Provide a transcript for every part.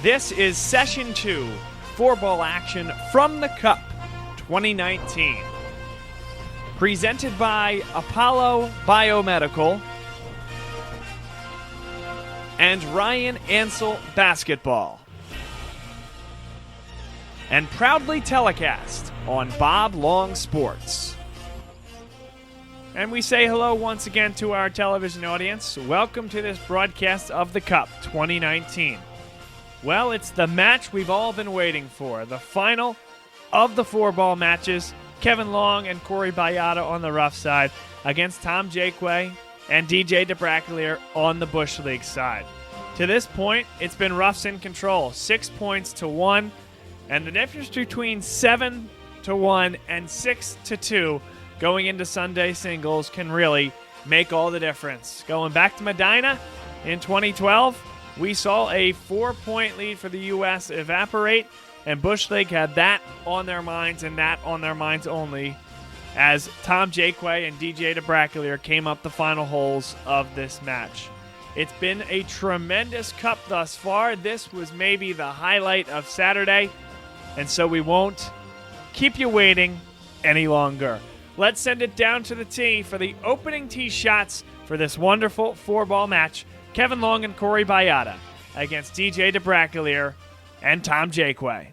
This is Session 2, 4-ball action from the Cup 2019. Presented by Apollo Biomedical and Ryan Ansel Basketball. And proudly telecast on Bob Long Sports. And we say hello once again to our television audience. Welcome to this broadcast of the Cup 2019. Well, it's the match we've all been waiting for. The final of the 4-ball matches. Kevin Long and Corey Baiada on the rough side against Tom Jaquay and DJ DeBrakeleer on the Bush League side. To this point, it's been roughs in control, 6 points to 1, and the difference between 7 to 1 and 6 to 2 going into Sunday singles can really make all the difference. Going back to Medina in 2012, we saw a 4-point lead for the U.S. evaporate, and Bush League had that on their minds and that on their minds only as Tom Jaquay and DJ DeBrakeleer came up the final holes of this match. It's been a tremendous cup thus far. This was maybe the highlight of Saturday, and so we won't keep you waiting any longer. Let's send it down to the tee for the opening tee shots for this wonderful 4-ball match. Kevin Long and Corey Baiada against DJ DeBrakeleer and Tom Jaquay.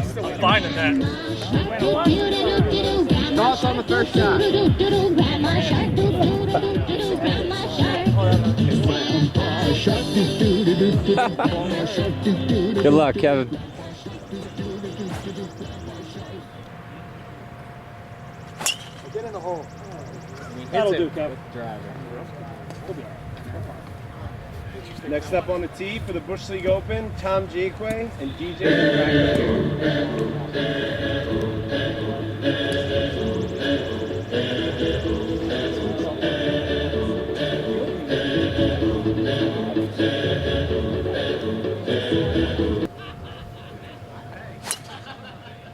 Still finding that. Thoughts on the first shot? Good luck, Kevin. Get in the hole. That'll do, Kevin. Next up on the tee for the Bush League Open, Tom Jaquay and DJ DeBrakeleer.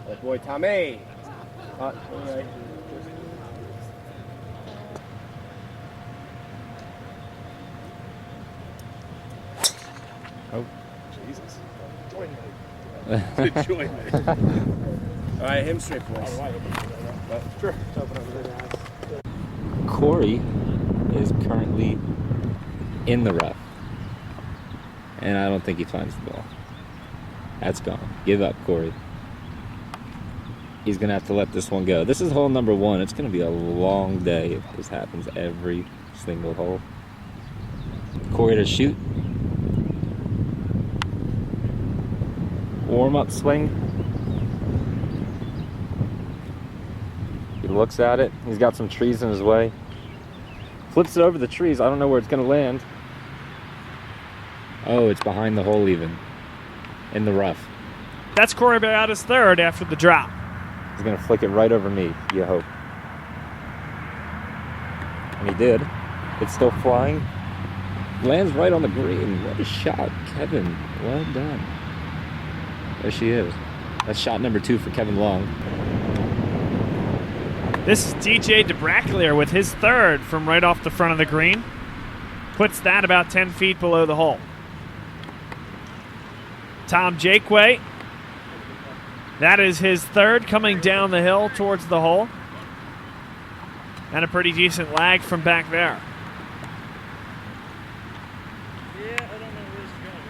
That boy Tommy. All right. Oh. Jesus. Join me. All right, him straight, boys. Sure. Corey is currently in the rough, and I don't think he finds the ball. That's gone. Give up, Corey. He's going to have to let this one go. This is hole number 1. It's going to be a long day if this happens every single hole. Corey to shoot. Warm-up swing. He looks at it. He's got some trees in his way. Flips it over the trees. I don't know where it's going to land. Oh, it's behind the hole even. In the rough. That's Corey Baiada's third after the drop. He's going to flick it right over me, you hope. And he did. It's still flying. Lands right on the green. What a shot, Kevin. Well done. There she is. That's shot number 2 for Kevin Long. This is DJ DeBrakeleer with his third from right off the front of the green. Puts that about 10 feet below the hole. Tom Jaquay. That is his third coming down the hill towards the hole. And a pretty decent lag from back there. Yeah, I don't know where this is going.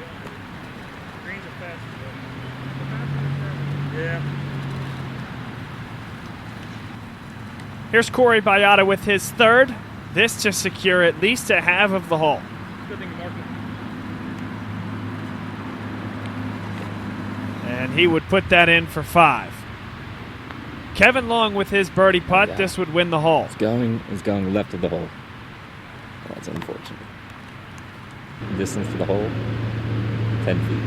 Greens are fast. Yeah. Here's Corey Baiada with his third. This to secure at least a half of the hole. Good thing to mark it. And he would put that in for 5. Kevin Long with his birdie putt. This would win the hole. It's going left of the hole. That's unfortunate. Distance to the hole, 10 feet.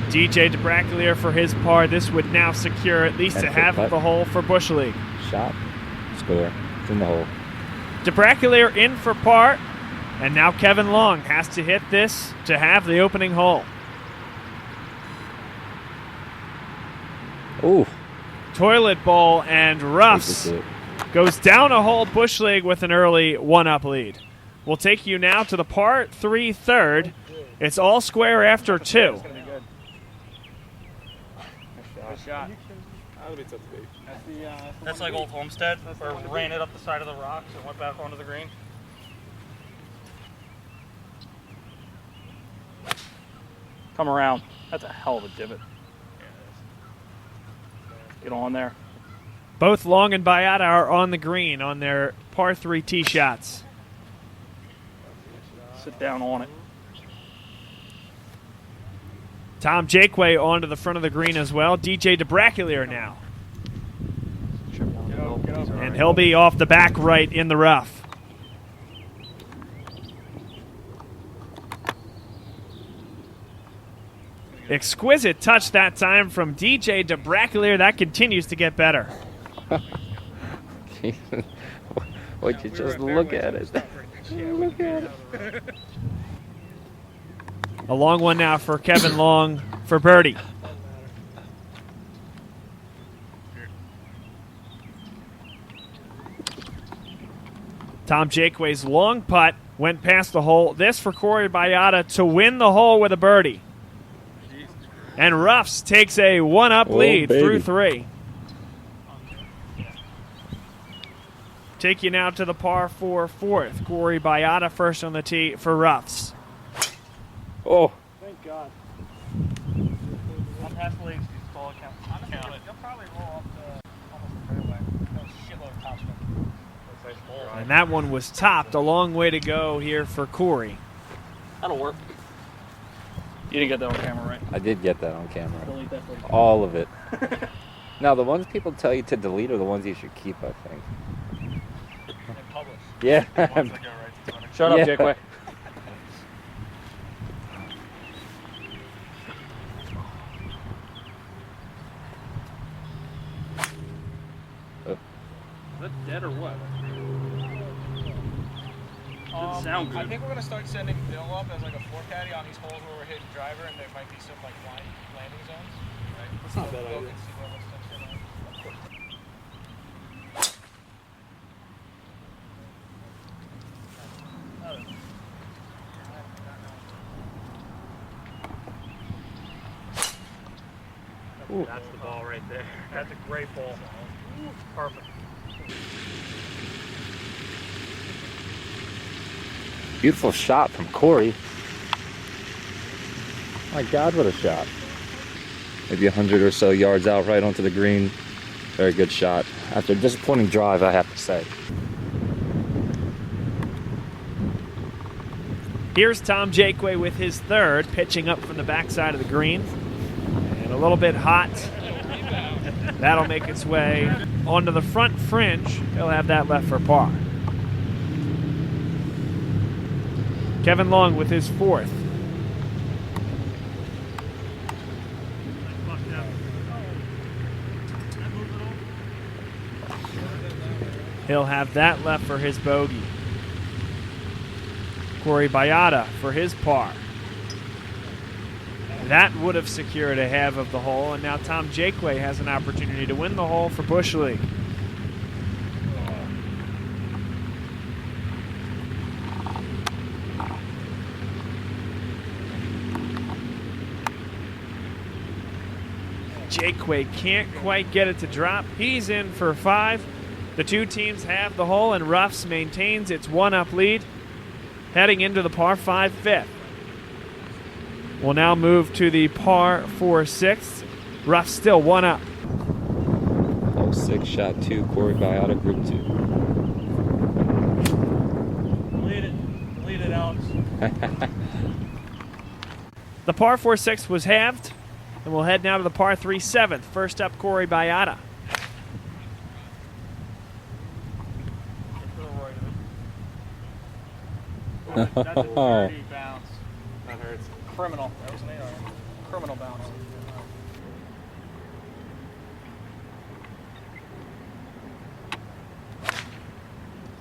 DJ DeBrakeleer for his par. This would now secure at least a half of the hole for Bush League. Shot, score, it's in the hole. DeBrakeleer in for par, and now Kevin Long has to hit this to have the opening hole. Ooh. Toilet bowl, and Ruffs goes down a hole bush league with an early 1-up lead. We'll take you now to the par 3 third. It's all square after 2. Good shot. That's like old Homestead, where we ran it up the side of the rocks and went back onto the green. Come around. That's a hell of a divot. Get on there. Both Long and Baiada are on the green on their par 3 tee shots. Sit down on it. Tom Jaquay onto the front of the green as well. DJ DeBrakeleer now. And he'll be off the back right in the rough. Exquisite touch that time from DJ DeBrakeleer. That continues to get better. Would you just look at it? Look at it. A long one now for Kevin Long for birdie. Tom Jaquay's long putt went past the hole. This for Corey Baiada to win the hole with a birdie. And Ruffs takes a 1-up lead through 3. Take you now to the par 4 fourth. Corey Baiada first on the tee for Ruffs. Oh. Thank God. On past leagues, these ball count. You'll probably roll up to almost the fairway. There's a shitload of topspin. And that one was topped. A long way to go here for Corey. That'll work. You didn't get that on camera, right? I did get that on camera. Delete that, please. All of it. Now, the ones people tell you to delete are the ones you should keep, I think. And publish. Yeah. The ones that go right to Twitter. Shut up, Jaquay. Is that dead or what? Doesn't sound good. I think we're going to start sending Bill up as like a four caddy on these holes where we're hitting driver and there might be some like landing zones. Right? That's not a bad idea. That's the ball right there. That's a great ball. Perfect. Beautiful shot from Corey. My God, what a shot. Maybe 100 or so yards out right onto the green. Very good shot. After a disappointing drive, I have to say. Here's Tom Jaquay with his third, pitching up from the backside of the green. And a little bit hot. That'll make its way onto the front fringe. He'll have that left for par. Kevin Long with his fourth. He'll have that left for his bogey. Corey Baiada for his par. That would have secured a half of the hole, and now Tom Jaquay has an opportunity to win the hole for Bush League. Jaquay can't quite get it to drop. He's in for 5. The two teams have the hole, and Ruffs maintains its 1-up lead, heading into the par 5 fifth. We'll now move to the par 4 sixth. Ruffs still 1-up. Hole 6, shot 2, Corey Baiada, group 2. Delete it. Delete it, Alex. The par 4 sixth was halved, and we'll head now to the par 3 seventh. First up, Corey Baiada. That's a dirty bounce. That hurts. Criminal. That was an 8-iron. Criminal bounce.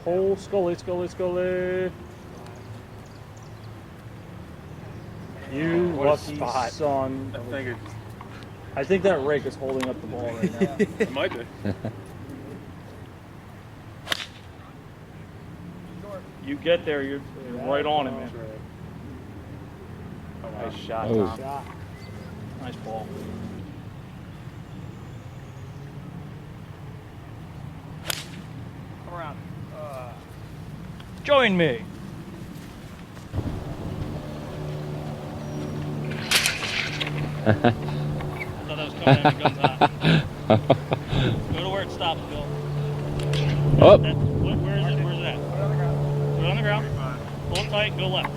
Hole, Scully, Scully, Scully. You What a lucky spot. son. I think that rake is holding up the ball right now. It might be. You get there, you're right on it, man. Nice shot, Oh. Tom. Nice ball. Come around. Join me. I thought that was coming in, guns hot. Go to where it stops, Bill. Oh. Where is it? Where's it at? Put it on the ground. Pull it tight. Go left.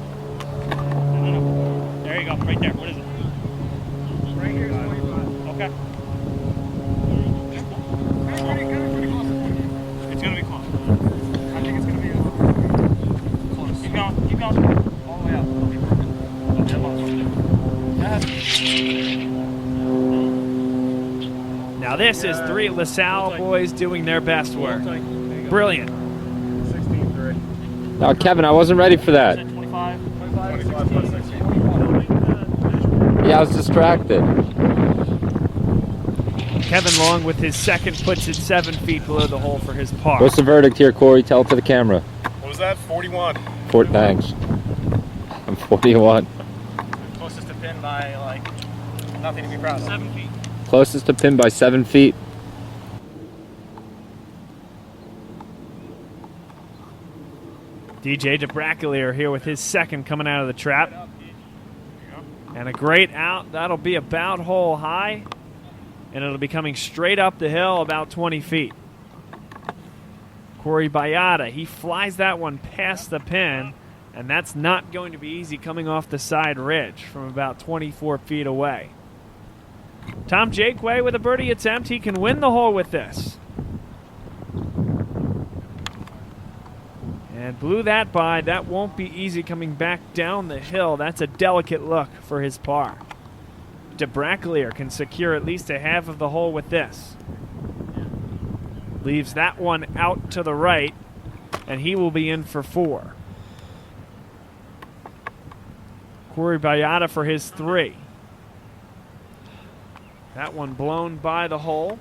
No. There you go. Right there. What is it? Right here is 25. Okay. It's gonna be close. I think it's gonna be close. Keep going. Keep going. All the way out. It'll be broken. Yeah, Now this is three LaSalle boys doing their best work. Brilliant. 16-3. No, Kevin, I wasn't ready for that. 25. 25 plus 16. Yeah, I was distracted. Kevin Long with his second puts it 7 feet below the hole for his par. What's the verdict here, Corey? Tell it to the camera. What was that? 41. Thanks. I'm 41. Closest to pin by like nothing to be proud of. 7 feet. Closest to pin by 7 feet. DJ DeBrakeleer here with his second coming out of the trap. And a great out. That'll be about hole high. And it'll be coming straight up the hill about 20 feet. Corey Baiada, he flies that one past the pin. And that's not going to be easy coming off the side ridge from about 24 feet away. Tom Jaquay with a birdie attempt. He can win the hole with this. And blew that by. That won't be easy coming back down the hill. That's a delicate look for his par. DeBrakeleer can secure at least a half of the hole with this. Leaves that one out to the right, and he will be in for 4. Corey Baiada for his 3. That one blown by the hole.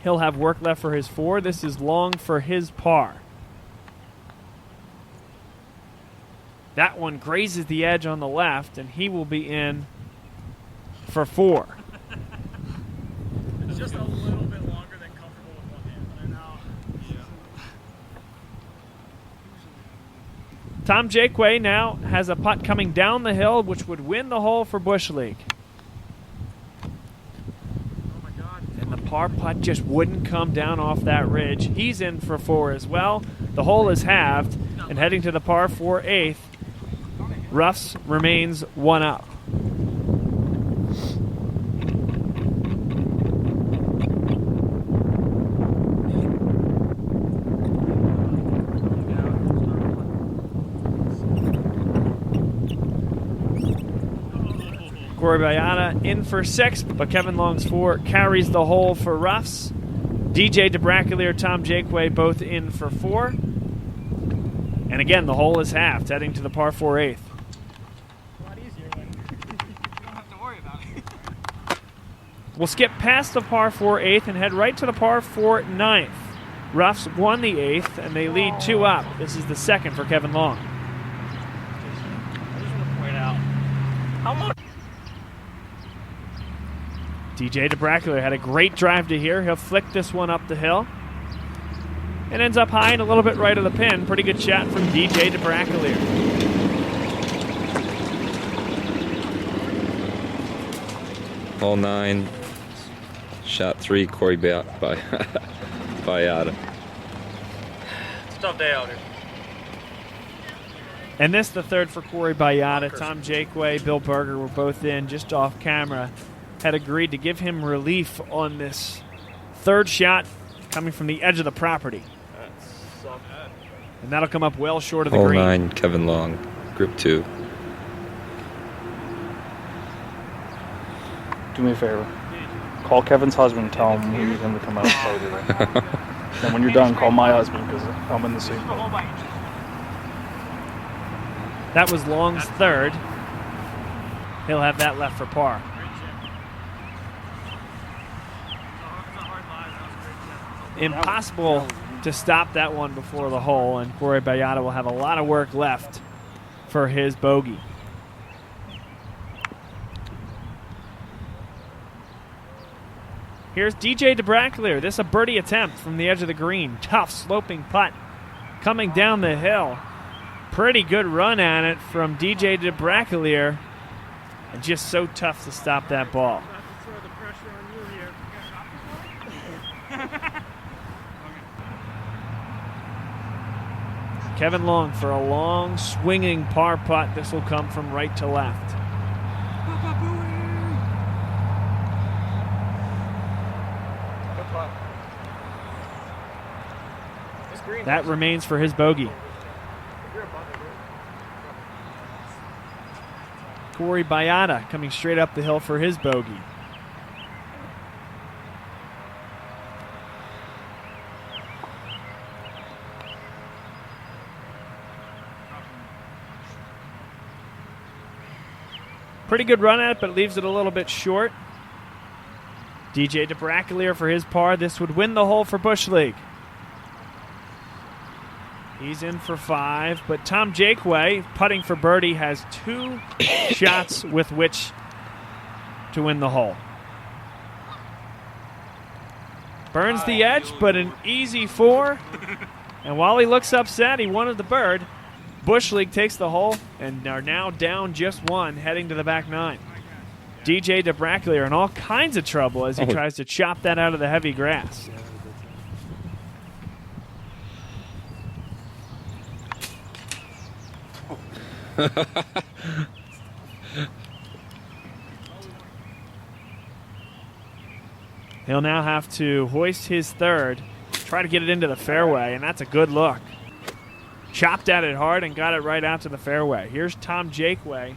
He'll have work left for his 4. This is long for his par. That one grazes the edge on the left, and he will be in for 4. It's just a little bit longer than comfortable with one hand. I know. Yeah. Tom Jaquay now has a putt coming down the hill, which would win the hole for Bush League. And the par putt just wouldn't come down off that ridge. He's in for 4 as well. The hole is halved, and heading to the par 4 8th, Ruffs remains 1 up. Corey Baiada in for 6, but Kevin Long's 4 carries the hole for Ruffs. DJ DeBrakeleer, Tom Jaquay both in for 4. And again, the hole is halved, heading to the par 4 8th. A lot easier when you don't have to worry about it. We'll skip past the par 4 8th and head right to the par 4 9th. Ruffs won the 8th, and they lead 2 up. This is the second for Kevin Long. I just want to point out how much. DJ DeBrakeleer had a great drive to here. He'll flick this one up the hill. It ends up high and a little bit right of the pin. Pretty good shot from DJ DeBrakeleer. Hole 9. Shot 3, Corey Baiada. It's a tough day out here. And this the third for Corey Baiada. Tom Jaquay, Bill Berger were both in just off camera. Had agreed to give him relief on this third shot coming from the edge of the property. And that'll come up well short of the Hole green. 9, Kevin Long, Group 2. Do me a favor. Call Kevin's husband and tell him we need him to come out and play today. And when you're done, call my husband because I'm in the same boat. That was Long's third. He'll have that left for par. Impossible to stop that one before the hole, and Corey Baiada will have a lot of work left for his bogey. Here's DJ DeBrakeleer. This a birdie attempt from the edge of the green. Tough sloping putt coming down the hill. Pretty good run at it from DJ DeBrakeleer. And just so tough to stop that ball. Kevin Long for a long swinging par putt. This will come from right to left. That remains for his bogey. Corey Baiada coming straight up the hill for his bogey. Pretty good run at it, but leaves it a little bit short. DJ DeBrakeleer for his par. This would win the hole for Bush League. He's in for 5, but Tom Jaquay, putting for birdie, has 2 shots with which to win the hole. Burns the edge, but an easy 4. And while he looks upset, he wanted the bird. Bush League takes the hole and are now down just 1, heading to the back 9. DJ DeBrakeleer in all kinds of trouble as he tries to chop that out of the heavy grass. He'll now have to hoist his third, try to get it into the fairway, and that's a good look. Chopped at it hard and got it right out to the fairway. Here's Tom Jaquay.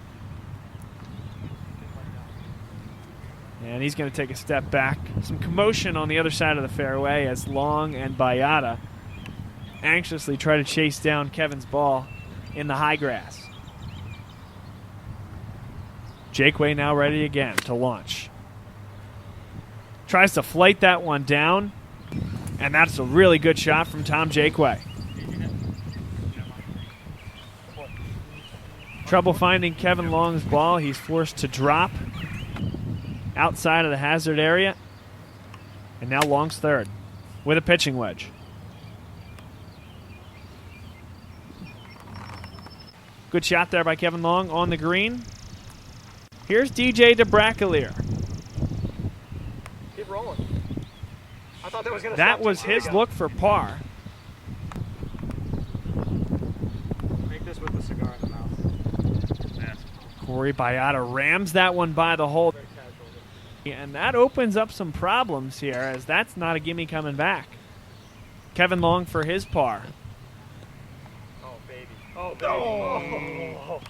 And he's going to take a step back. Some commotion on the other side of the fairway as Long and Baiada anxiously try to chase down Kevin's ball in the high grass. Jaquay now ready again to launch. Tries to flight that one down, and that's a really good shot from Tom Jaquay. Trouble finding Kevin Long's ball. He's forced to drop outside of the hazard area. And now Long's third with a pitching wedge. Good shot there by Kevin Long on the green. Here's DJ DeBrakeleer. Keep rolling. I thought that was going to That was his look for par. Make this with the cigar in the mouth. Corey Baiada rams that one by the hole. And that opens up some problems here, as that's not a gimme coming back. Kevin Long for his par. Oh, baby. Oh, baby. Oh.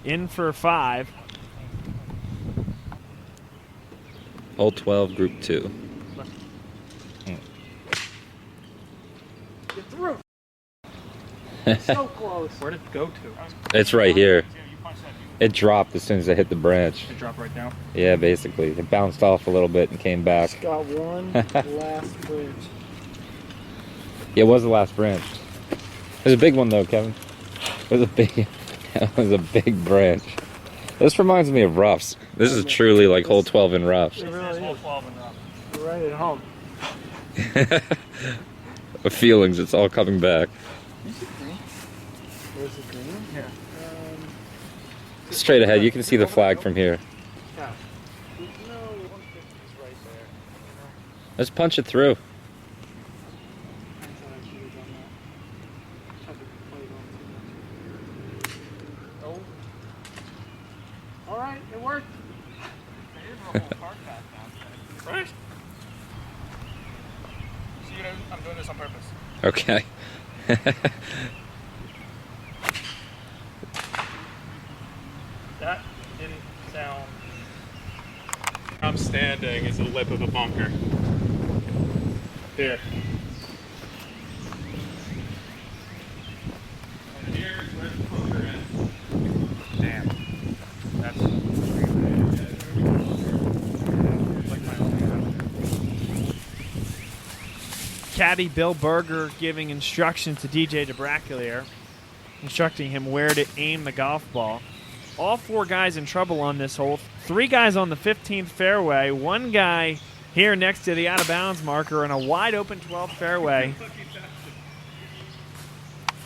In for 5. Hole 12, Group 2. Get through. So close. Where did it go to? It's right here. It dropped as soon as I hit the branch. It dropped right down? Yeah, basically. It bounced off a little bit and came back. It's got one last branch. Yeah, it was the last branch. It was a big one, though, Kevin. It was a big branch. This reminds me of roughs. This is truly like hole 12 in roughs. It really is. You're right at home. The feelings, it's all coming back. Where's the green? Yeah. Straight ahead, you can see the flag from here. Yeah. No, 150 is right there. Let's punch it through. Oh. All right, it worked. Right? See, I'm doing this on purpose. Okay. That didn't sound. I'm standing is the lip of a bunker. Here. caddy Bill Berger giving instruction to DJ DeBrakeleer, instructing him where to aim the golf ball. All 4 guys in trouble on this hole. 3 guys on the 15th fairway. 1 guy here next to the out-of-bounds marker and a wide-open 12th fairway.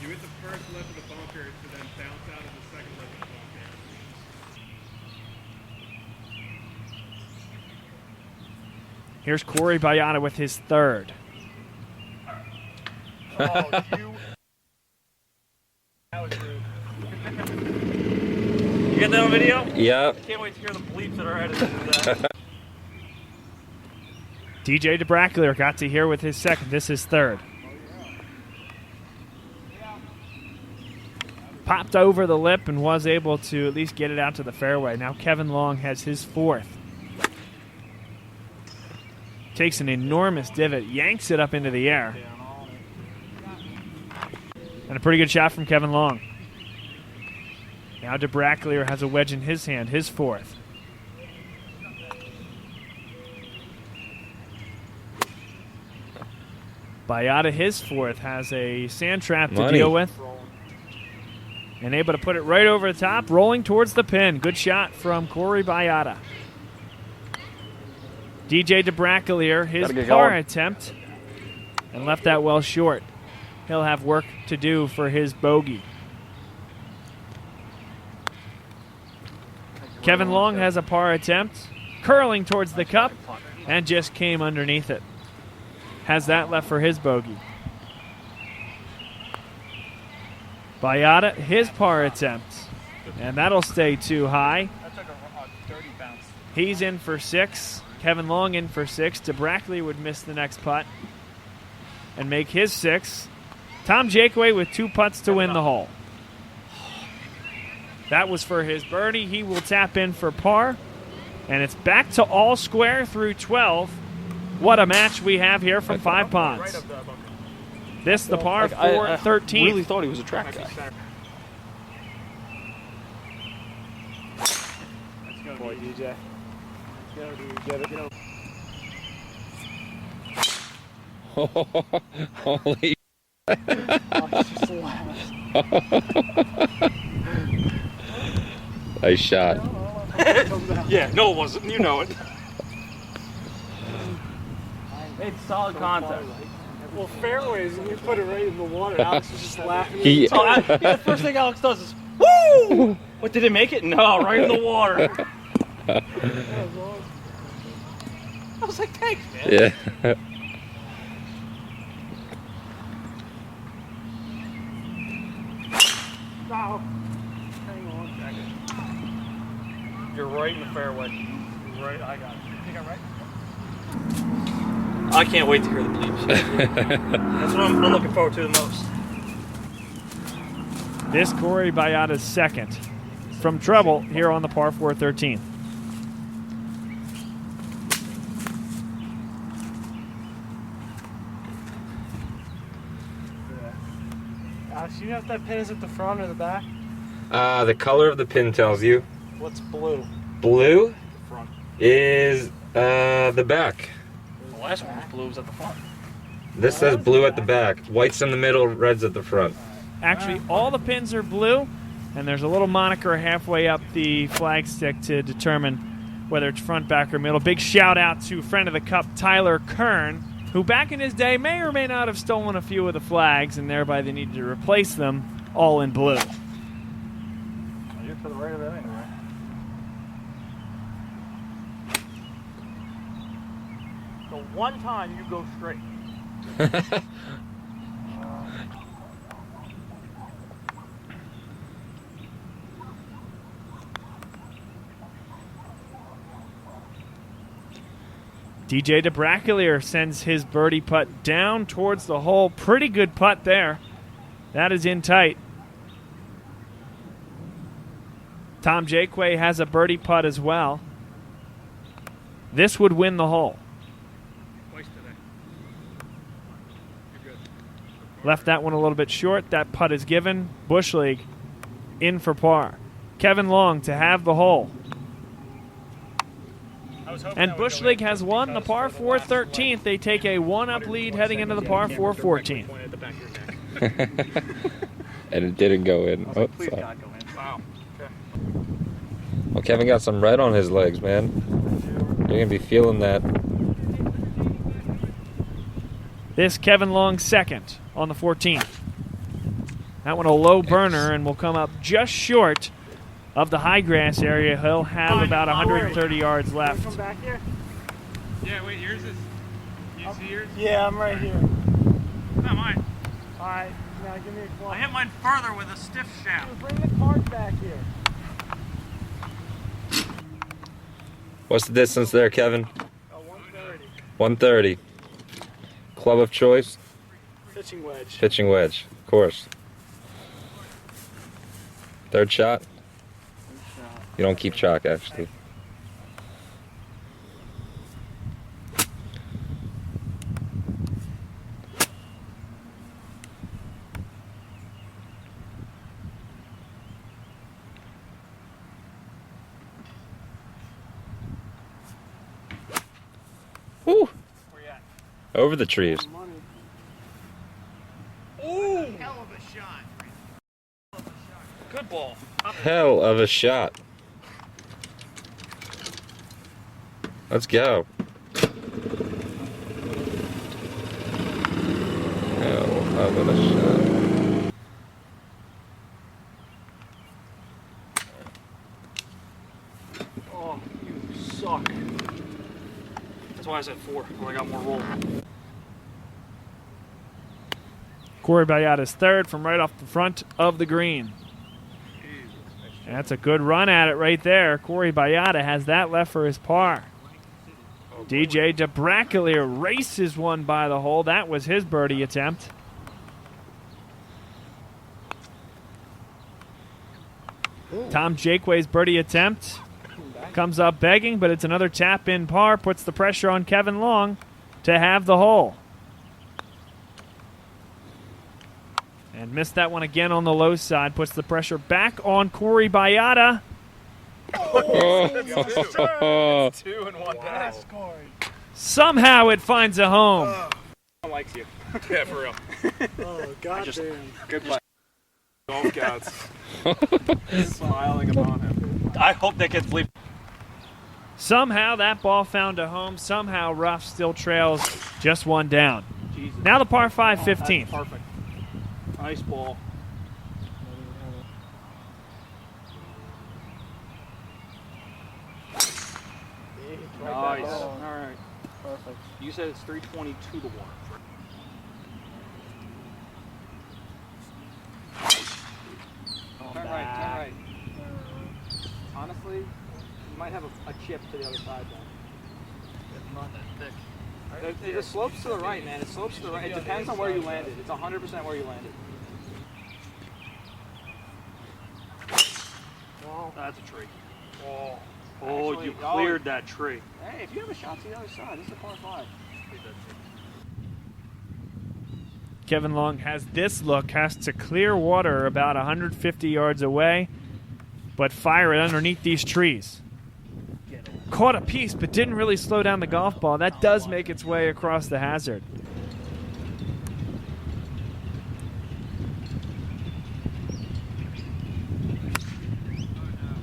You hit the first left of the bunker to then bounce out of the second left of the bunker. Here's Corey Baiada with his 3rd. Oh, you. That was rude. You get that on video? Yep. Can't wait to hear the bleeps that are edited into that. DJ DeBrakeleer got to here with his 2nd. This is 3rd. Popped over the lip and was able to at least get it out to the fairway. Now Kevin Long has his 4th. Takes an enormous divot, yanks it up into the air. And a pretty good shot from Kevin Long. Now DeBrakeleer has a wedge in his hand, his 4th. Baiada, his 4th, has a sand trap to deal with. And able to put it right over the top, rolling towards the pin. Good shot from Corey Baiada. DJ DeBrakeleer, his par attempt, and left that well short. He'll have work to do for his bogey. Kevin Long has a par attempt, curling towards the cup, and just came underneath it. Has that left for his bogey. Baiada, his par attempt, and that'll stay too high. That took a dirty bounce. He's in for 6. Kevin Long in for 6. DeBrakeleer would miss the next putt and make his 6. Tom Jaquay with 2 putts to win the hole. That was for his birdie. He will tap in for par. And it's back to all square through 12. What a match we have here from Five Ponds. This the par for 13. I really thought he was a track guy. Let's go, boy, DJ. Go, dude. Get it. Holy nice shot. Yeah, no, it wasn't. You know it. Made solid contact. Well, fairways, and you put it right in the water. Alex was just laughing. The first thing Alex does is, woo! What, did it make it? No, right in the water. I was like, thanks, man. Yeah. Oh. Hang on. You're right in the fairway. You're right. I got it. You think I'm right? I can't wait to hear the bleeps. That's what I'm looking forward to the most. This Corey Baiada's 2nd from trouble here on the par 4 13th. Alex, you know if that pin is at the front or the back? The color of the pin tells you. What's blue? Blue The front. is the back. The last one was blue. Was at the front. This says blue at the back. White's in the middle, red's at the front. Actually, all the pins are blue, and there's a little moniker halfway up the flagstick to determine whether it's front, back, or middle. Big shout out to friend of the cup, Tyler Kern, who back in his day may or may not have stolen a few of the flags, and thereby they needed to replace them all in blue. You're to the right of it anyway. The one time you go straight. DJ DeBrakeleer sends his birdie putt down towards the hole. Pretty good putt there. That is in tight. Tom Jaquay has a birdie putt as well. This would win the hole. Twice today. You're good. Left that one a little bit short. That putt is given. Bush League in for par. Kevin Long to have the hole. was hoping And that would Bush go League in has just won the because par for the 4 last, like, 13th. They take a 1-up lead heading into the par 4 14. pointed at the back of your neck. And it didn't go in. I was Oh, like, please sorry. God, go in. Wow. Okay. Well, Kevin got some red on his legs, man. You're going to be feeling that. This Kevin Long second on the 14th. That one a low burner and will come up just short of the high grass area. He'll have about 130 yards left. Come back here. Yeah, wait, yours is. You see yours? Yeah, I'm right here. Not mine. All right, now give me a club. I hit mine further with a stiff shaft. Bring the cart back here. What's the distance there, Kevin? 130. 130. Club of choice? Pitching wedge. Pitching wedge, of course. Third shot? You don't keep chalk, actually. Woo! Where you at? Over the trees. Money. Ooh! Hell of a shot. Good ball. Hell of a shot. Let's go. Hell of a shot. Oh, you suck. That's why I said 4. Well, I got more roll. Corey Baiada's third from right off the front of the green. That's a good run at it right there. Corey Baiada has that left for his par. DJ DeBrakeleer races one by the hole. That was his birdie attempt. Tom Jaquay's birdie attempt comes up begging, but it's another tap-in par. Puts the pressure on Kevin Long to have the hole. And missed that one again on the low side. Puts the pressure back on Corey Baiada. Oh. 2 and 1 down. Somehow it finds a home. Likes you. Yeah, for real. Oh, goddamn. Good play. Golf scouts. Smiling upon him. I hope that gets bleeped. Somehow that ball found a home. Somehow Ruff still trails just one down. Jesus. Now the par 5 That's 15th. perfect. Nice ball. Nice. All right. Perfect. You said it's 322 to 1. Turn right, turn right. Honestly, you might have a chip to the other side though. It's not that thick. It slopes to the right, man. It slopes to the right. It depends on where you landed. It's 100% where you landed. Wow. That's a tree. Oh. Oh, Actually, you cleared that tree. Hey, if you have a shot to the other side, this is a par 5. Kevin Long has this look, has to clear water about 150 yards away, but fire it underneath these trees. Caught a piece, but didn't really slow down the golf ball. That does make its way across the hazard.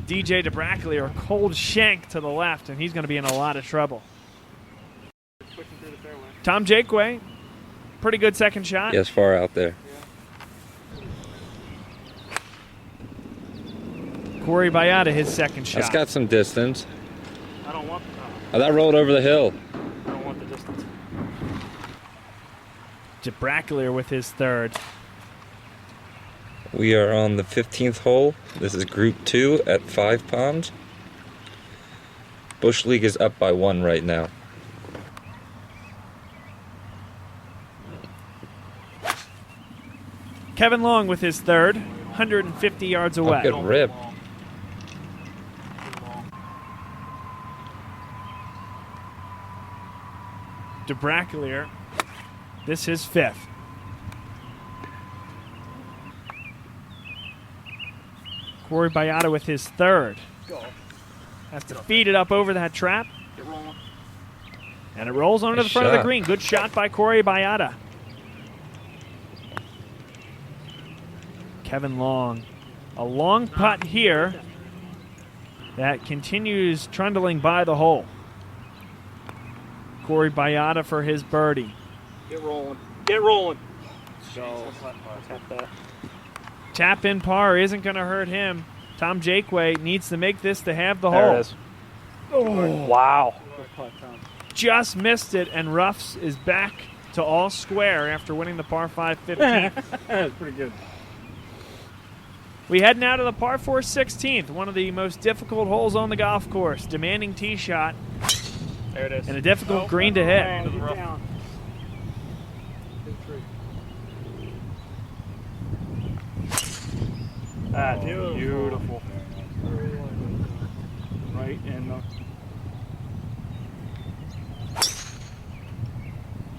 DJ DeBrakeleer, a cold shank to the left, and he's going to be in a lot of trouble. Pushing through the fairway. Tom Jaquay, pretty good second shot. Yes, far out there. Corey Baiada, his second shot. That's got some distance. I don't want Oh, that rolled over the hill. I don't want the distance. DeBrakeleer with his third. We are on the 15th hole. This is Group 2 at 5 Palms. Bush League is up by 1 right now. Kevin Long with his third, 150 yards away. Oh, good rip. DeBrakeleer, this is fifth. Corey Baiada with his third. Has to feed it up over that trap. Get rolling. And it rolls onto Nice the front of the shot. green. Good shot by Corey Baiada. Kevin Long. A long putt here that continues trundling by the hole. Corey Baiada for his birdie. Get rolling. Get rolling. So, tap that. Tap in par isn't going to hurt him. Tom Jaquay needs to make this to have the There hole. it is. Oh. Wow. Just missed it, and Ruffs is back to all square after winning the par 5 15th. That's pretty good. We head now to the par 4 16th, one of the most difficult holes on the golf course. Demanding tee shot There it is. and a difficult green to hit. Into the rough. That's beautiful. Right in the...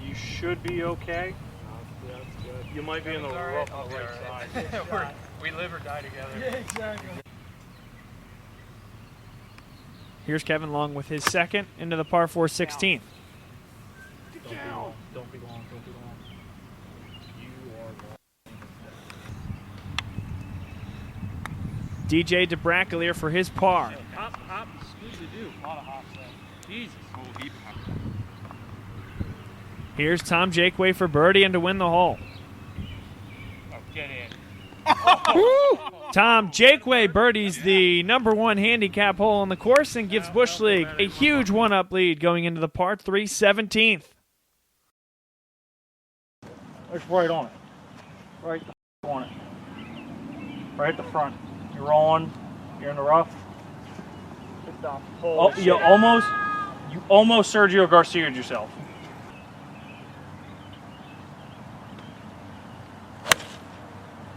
You should be okay. You might be in the rough on the right side. We live or die together. Here's Kevin Long with his second into the par 4 16th. Don't be long. Don't be long. Don't be long. You are long. DJ DeBrakeleer for his par. Hop, hop, scoozy-doo. A lot of hops there. Jesus. Here's Tom Jaquay for birdie and to win the hole. Oh, get in. Tom Jaquay birdies the number 1 handicap hole on the course and gives Bush League a huge one-up lead going into the par 3 17th. It's right on it. Right on it. Right at the front. You're rolling. You're in the rough. Oh, you almost Sergio Garcia'd yourself.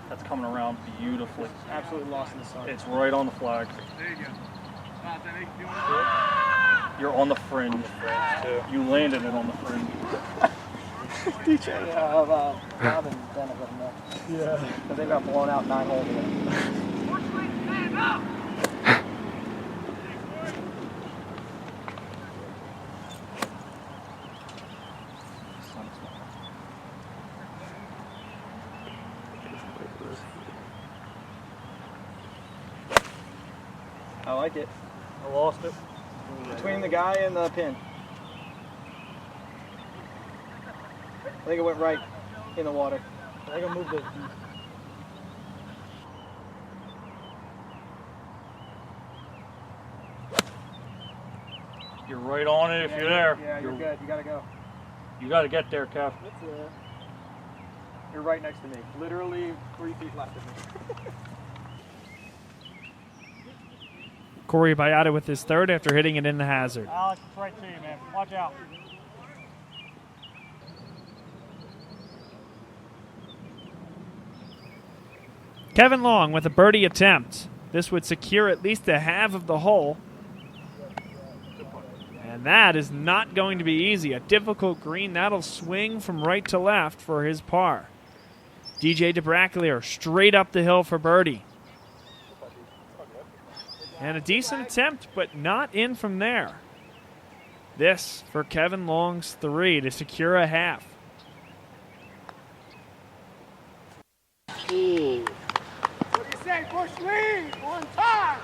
That's coming around beautifully. Absolutely lost in the sun. It's right on the flag. There you go. You're on the fringe. You landed it on the fringe. DJ, Bob and Bennett let him know. Yeah. Because they got blown out 9 holes ago. I like it. I lost it. Between the guy and the pin. I think it went right in the water. I think I moved it. You're right on it if you're there. Yeah, you're good. You gotta go. You got to get there, Kev. You're right next to me. Literally 3 feet left of me. Corey Baiada with his third after hitting it in the hazard. Alex, it's right to you, man. Watch out. Kevin Long with a birdie attempt. This would secure at least a half of the hole. And that is not going to be easy. A difficult green. That'll swing from right to left for his par. DJ DeBrakeleer straight up the hill for birdie. And a decent attempt, but not in from there. This for Kevin Long's 3 to secure a half. What do you say, Bush League? 1 time!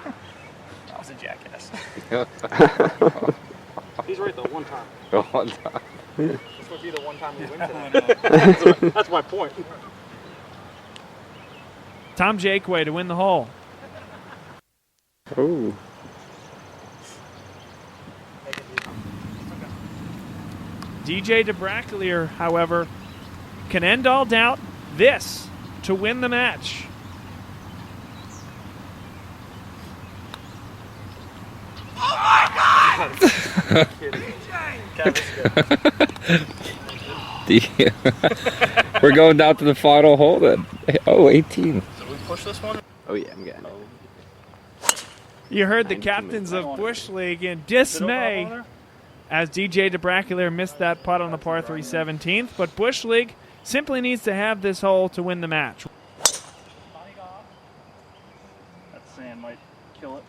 That was a jackass. He's right though, 1 time. One time. This would be the 1 time we win today. That's my point. Tom Jaquay to win the hole. Ooh. DJ DeBrakeleer, however, can end all doubt this to win the match. We're going down to the final hole then. Oh, 18. So we push this one? Oh yeah, I'm getting it. You heard the captains of Bush League in dismay as DJ DeBrakeleer missed that putt on the par 3 17th, but Bush League simply needs to have this hole to win the match. That sand might kill it.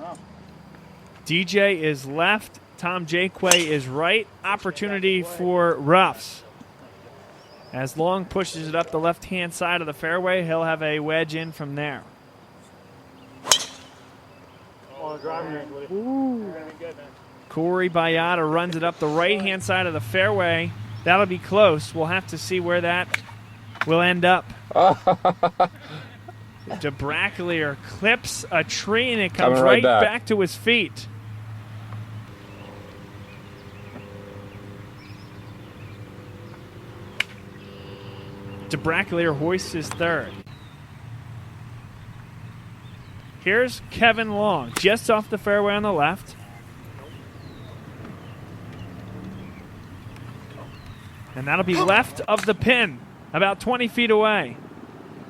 Oh. DJ is left. Tom Jaquay is right. Opportunity for roughs. As Long pushes it up the left-hand side of the fairway, he'll have a wedge in from there. Corey Baiada runs it up the right-hand side of the fairway. That'll be close. We'll have to see where that will end up. DeBrakeleer clips a tree, and it comes right back to his feet. DeBrakeleer hoists his third. Here's Kevin Long, just off the fairway on the left. And that'll be left of the pin, about 20 feet away.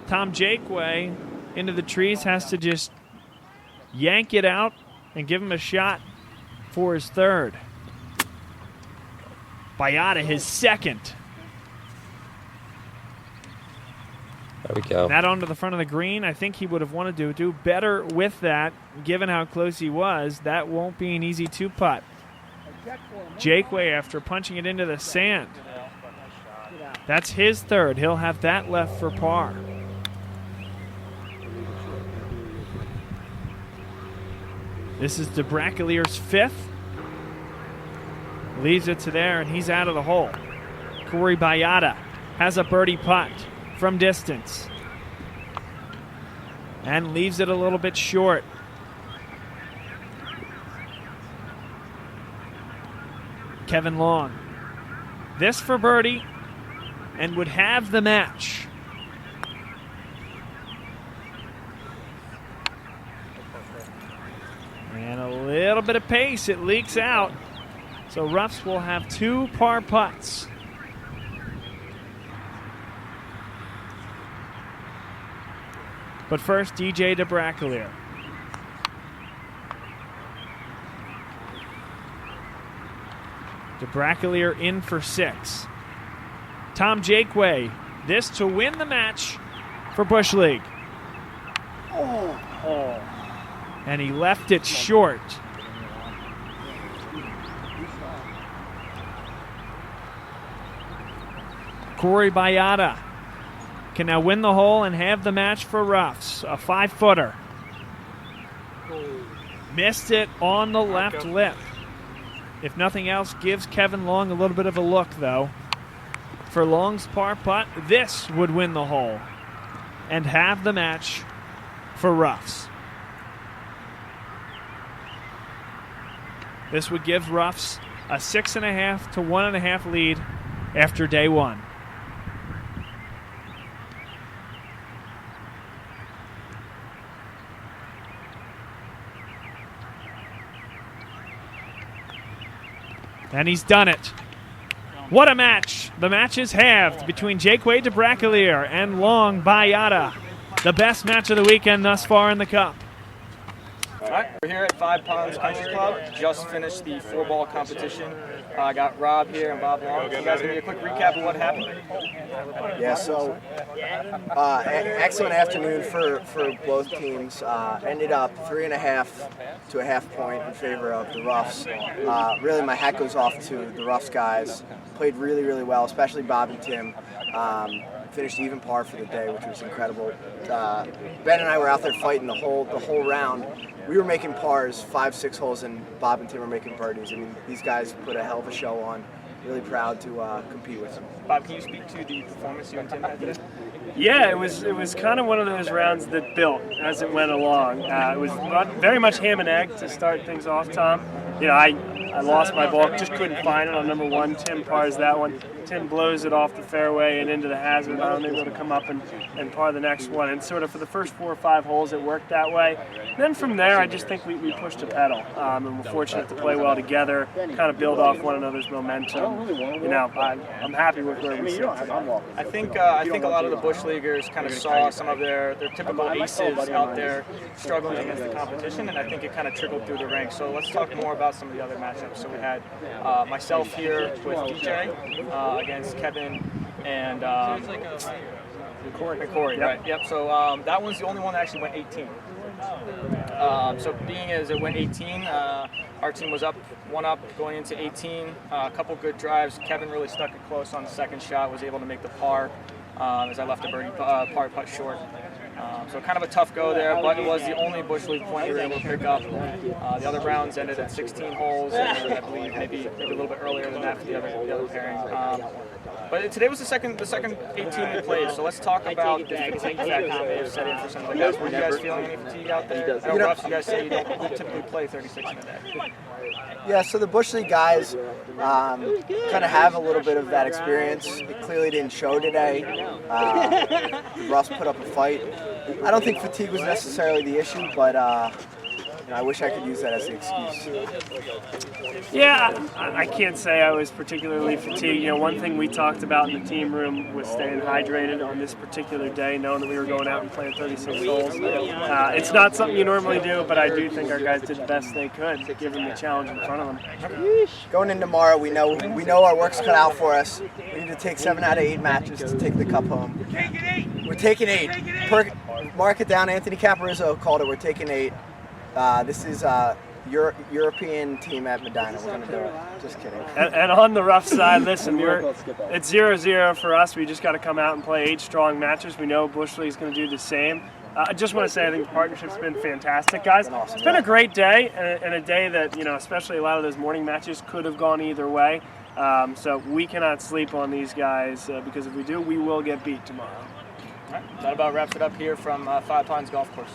Tom Jaquay into the trees has to just yank it out and give him a shot for his third. Baiada, his second. There we go. That onto the front of the green. I think he would have wanted to do better with that, given how close he was. That won't be an easy two-putt. Jaquay, after punching it into the sand. That's his third. He'll have that left for par. This is DeBrakeleer's fifth. Leaves it to there, and he's out of the hole. Corey Baiada has a birdie putt from distance and leaves it a little bit short. Kevin Long. This for birdie and would have the match. And a little bit of pace. It leaks out. So roughs will have two par putts. But first, DJ DeBrakeleer. DeBrakeleer in for six. Tom Jaquay, this to win the match for Bush League. And he left it short. Corey Baiada can now win the hole and have the match for roughs. A 5-footer. Missed it on the left lip. If nothing else, gives Kevin Long a little bit of a look, though. For Long's par putt, this would win the hole and have the match for roughs. This would give roughs a 6.5 to 1.5 lead after day one. And he's done it. What a match. The match is halved between Jaquay DeBrakeleer and Long Baiada. The best match of the weekend thus far in the Cup. All right, we're here at Five Ponds Country Club. Just finished the 4-ball competition. I got Rob here and Bob Long. You guys give me a quick recap of what happened? Yeah, so excellent afternoon for both teams. Ended up 3.5 to a half point in favor of the Roughs. Really, my hat goes off to the Roughs guys. Played really, really well, especially Bob and Tim. Finished even par for the day, which was incredible. Ben and I were out there fighting the whole round. We were making pars 5-6 holes, and Bob and Tim were making birdies. I mean, these guys put a hell of a show on. Really proud to compete with them. Bob, can you speak to the performance you and Tim had today? Yeah, it was kind of one of those rounds that built as it went along. It was very much ham and egg to start things off, Tom. You know, I lost my ball, just couldn't find it on number one. Tim pars that one. Tim blows it off the fairway and into the hazard. I'm able to come up and par the next one. And sort of for the first 4 or 5 holes, it worked that way. Then from there, I just think we pushed a pedal. And we're fortunate to play well together, kind of build off one another's momentum. You know, I'm happy with where we sit today. I think a lot of the Bush Leaguers kind of saw some of their typical aces out there struggling against the competition, and I think it kind of trickled through the ranks. So let's talk more about some of the other matchups. So we had myself here with DJ against Kevin and Corey, right? Yep. So that one's the only one that actually went 18. So being as it went 18, Our team was one up going into 18. A couple good drives. Kevin really stuck it close on the second shot. Was able to make the par as I left a birdie par putt short. So kind of a tough go there, but it was the only Bush League point we were able to pick up. The other rounds ended at 16 holes, and I believe maybe a little bit earlier than that for the other pairing. But today was the second 18 we played. So let's talk about the fatigue that may have set in for some of the guys. Were you guys feeling any fatigue out there? I know Ruffs, you guys say you don't typically play 36 in a day. Yeah, so the Bush League guys kind of have a little bit of that experience. It clearly didn't show today. The Ruffs put up a fight. I don't think fatigue was necessarily the issue, but I wish I could use that as an excuse. Yeah, I can't say I was particularly fatigued. One thing we talked about in the team room was staying hydrated on this particular day, knowing that we were going out and playing 36 holes. It's not something you normally do, but I do think our guys did the best they could, given the challenge in front of them. Going in tomorrow, we know our work's cut out for us. We need to take 7 out of 8 matches to take the cup home. We're taking 8. Mark it down. Anthony Caparizzo called it. We're taking 8. This is European team at Medina. We're going to do it. Just kidding. And on the rough side, listen, it's 0-0 for us. We just got to come out and play 8 strong matches. We know Bush League is going to do the same. I just want to say I think the partnership's been fantastic, guys. It's been a great day, and a day that, especially a lot of those morning matches could have gone either way. So we cannot sleep on these guys because if we do, we will get beat tomorrow. All right. That about wraps it up here from Five Pines Golf Course.